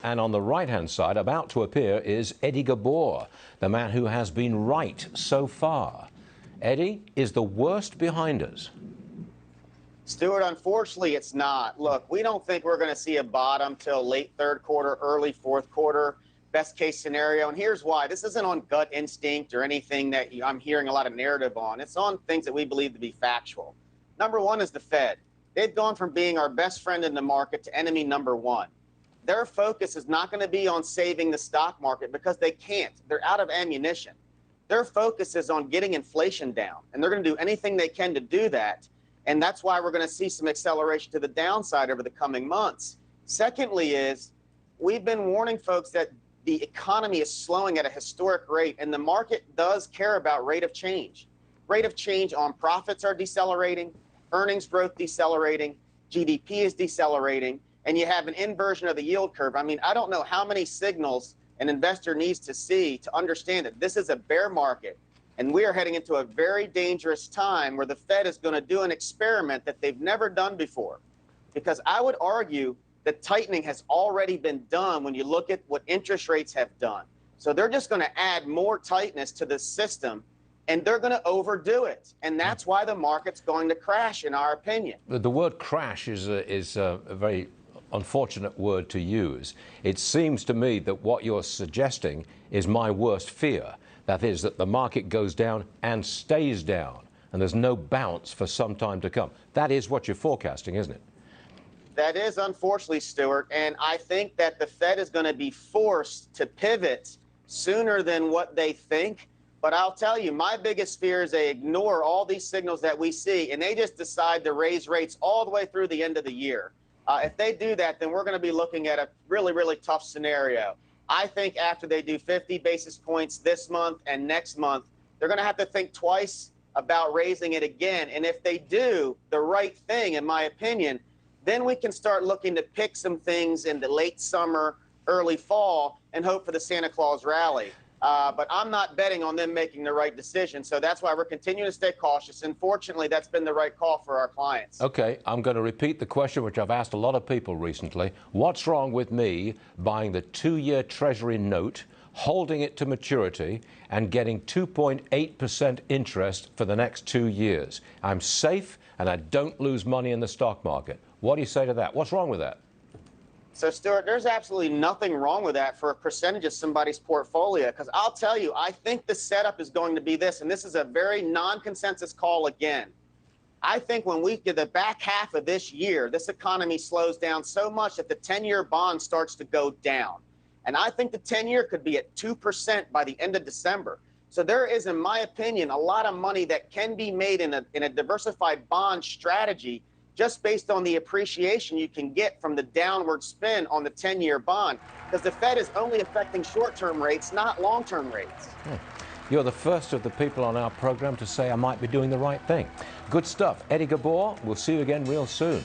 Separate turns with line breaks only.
And on the right-hand side, about to appear, is Eddie Ghabour, the man who has been right so far. Eddie, is the worst behind us?
Stuart, unfortunately, it's not. Look, we don't think we're going to see a bottom till late third quarter, early fourth quarter, best case scenario. And here's why. This isn't on gut instinct or anything that I'm hearing a lot of narrative on. It's on things that we believe to be factual. Number one is the Fed. They've gone from being our best friend in the market to enemy number one. Their focus is not going to be on saving the stock market because they can't. They're out of ammunition. Their focus is on getting inflation down, and they're going to do anything they can to do that. And that's why we're going to see some acceleration to the downside over the coming months. Secondly is we've been warning folks that the economy is slowing at a historic rate, and the market does care about rate of change. Rate of change on profits are decelerating, earnings growth decelerating, GDP is decelerating, and you have an inversion of the yield curve. I mean, I don't know how many signals an investor needs to see to understand that this is a bear market, and we are heading into a very dangerous time where the Fed is going to do an experiment that they've never done before. Because I would argue that tightening has already been done when you look at what interest rates have done. So they're just going to add more tightness to the system, and they're going to overdo it. And that's why the market's going to crash, in our opinion.
The word crash is a very unfortunate word to use. It seems to me that what you're suggesting is my worst fear. That is, that the market goes down and stays down, and there's no bounce for some time to come. That is what you're forecasting, isn't it?
That is, unfortunately, Stuart. And I think that the Fed is going to be forced to pivot sooner than what they think. But I'll tell you, my biggest fear is they ignore all these signals that we see, and they just decide to raise rates all the way through the end of the year. If they do that, then we're going to be looking at a really, really tough scenario. I think after they do 50 basis points this month and next month, they're going to have to think twice about raising it again. And if they do the right thing, in my opinion, then we can start looking to pick some things in the late summer, early fall, and hope for the Santa Claus rally. But I'm not betting on them making the right decision. So that's why we're continuing to stay cautious. And fortunately, that's been the right call for our clients.
Okay, I'm going to repeat the question which I've asked a lot of people recently. What's wrong with me buying the 2-year Treasury note, holding it to maturity, and getting 2.8% interest for the next 2 years? I'm safe and I don't lose money in the stock market. What do you say to that? What's wrong with that?
So, Stuart, there's absolutely nothing wrong with that for a percentage of somebody's portfolio, because I'll tell you, I think the setup is going to be this, and this is a very non-consensus call again. I think when we get the back half of this year, this economy slows down so much that the 10-year bond starts to go down. And I think the 10-year could be at 2% by the end of December. So there is, in my opinion, a lot of money that can be made in a diversified bond strategy just based on the appreciation you can get from the downward spin on the 10-year bond, because the Fed is only affecting short-term rates, not long-term rates.
You're the first of the people on our program to say I might be doing the right thing. Good stuff. Eddie Ghabour, we'll see you again real soon.